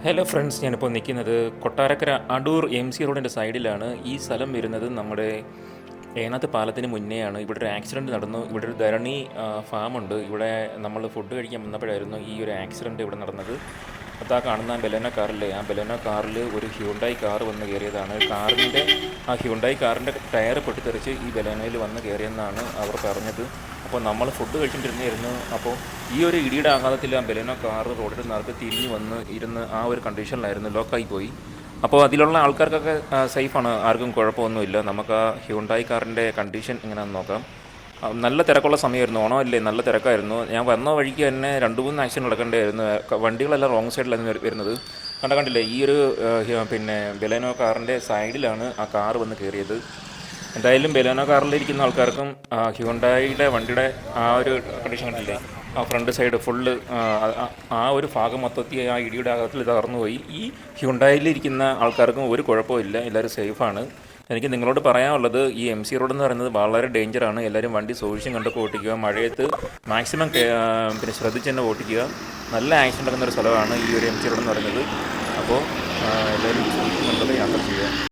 Hello friends, ഞാനിപ്പോൾ നിൽക്കുന്നത് Kottarakkara Adoor MC റോഡിൻ്റെ സൈഡിലാണ്. ഈ സ്ഥലം വരുന്നത് നമ്മുടെ ഏനാത്ത് പാലത്തിന് മുന്നേയാണ്. ഇവിടെ ഒരു ആക്സിഡൻറ്റ് നടന്നു. ഇവിടെ ഒരു ധരണി ഫാമുണ്ട്. ഇവിടെ നമ്മൾ ഫുഡ് കഴിക്കാൻ വന്നപ്പോഴായിരുന്നു ഈ ഒരു ആക്സിഡൻറ്റ് ഇവിടെ നടന്നത്. അതാ കാണുന്ന ബലെനോ കാറില്ലേ, ആ ബലെനോ കാറിൽ ഒരു ഹ്യുണ്ടായി കാർ വന്ന് കയറിയതാണ്. ആ ഹ്യുണ്ടായി കാറിൻ്റെ ടയർ പൊട്ടിത്തെറിച്ച് ഈ ബലെനോയിൽ വന്ന് കയറിയെന്നാണ് അവർ പറഞ്ഞത്. അപ്പോൾ നമ്മൾ ഫുഡ് കഴിച്ചിട്ടിരുന്നായിരുന്നു. അപ്പോൾ ഈ ഒരു ഇടിയുടെ ആഘാതത്തിൽ ആ ബലെനോ കാർ റോഡിൽ നിന്നർക്ക് തിരിഞ്ഞ് വന്ന് ഇരുന്ന് ആ ഒരു കണ്ടീഷനിലായിരുന്നു, ലോക്കായി പോയി. അപ്പോൾ അതിലുള്ള ആൾക്കാർക്കൊക്കെ സേഫാണ്, ആർക്കും കുഴപ്പമൊന്നുമില്ല. നമുക്ക് ആ ഹ്യുണ്ടായി കാറിൻ്റെ കണ്ടീഷൻ എങ്ങനെയാണെന്ന് നോക്കാം. നല്ല തിരക്കുള്ള സമയമായിരുന്നു, ഓണമല്ലേ, നല്ല തിരക്കായിരുന്നു. ഞാൻ വന്ന വഴിക്ക് തന്നെ 2-3 ആക്സിഡൻറ്റ് നടക്കേണ്ടതായിരുന്നു. വണ്ടികളെല്ലാം റോങ് സൈഡിലാണ് വരുന്നത്. കണ്ടില്ലേ, ഈ ഒരു പിന്നെ ബലെനോ കാറിൻ്റെ സൈഡിലാണ് ആ കാറ് വന്ന് കയറിയത്. എന്തായാലും ബലെനോ കാറിലിരിക്കുന്ന ആൾക്കാർക്കും ഹ്യുണ്ടായിയുടെ വണ്ടിയുടെ ആ ഒരു കണ്ടീഷൻ കണ്ടില്ലേ, ആ ഫ്രണ്ട് സൈഡ് ഫുള്ള് ആ ഒരു ഭാഗം മൊത്തത്തിൽ ആ ഇടിയുടെ ആഘാതത്തിൽ തകർന്നുപോയി. ഈ ഹ്യുണ്ടായിലിരിക്കുന്ന ആൾക്കാർക്കും ഒരു കുഴപ്പമില്ല, എല്ലാവരും സേഫാണ്. എനിക്ക് നിങ്ങളോട് പറയാനുള്ളത്, ഈ MC റോഡ് എന്ന് പറയുന്നത് വളരെ ഡേഞ്ചറാണ്. എല്ലാവരും വണ്ടി സൂക്ഷിച്ചും കണ്ടൊക്കെ ഓട്ടിക്കുക. മഴയത്ത് മാക്സിമം പിന്നെ ശ്രദ്ധിച്ച് തന്നെ ഓട്ടിക്കുക. നല്ല ആക്സിഡൻ്റ് നടക്കുന്നൊരു സ്ഥലമാണ് ഈ ഒരു MC റോഡ് എന്ന് പറയുന്നത്. അപ്പോൾ എല്ലാവരും സൂക്ഷിച്ചും കണ്ടൊക്കെ യാത്ര ചെയ്യുക.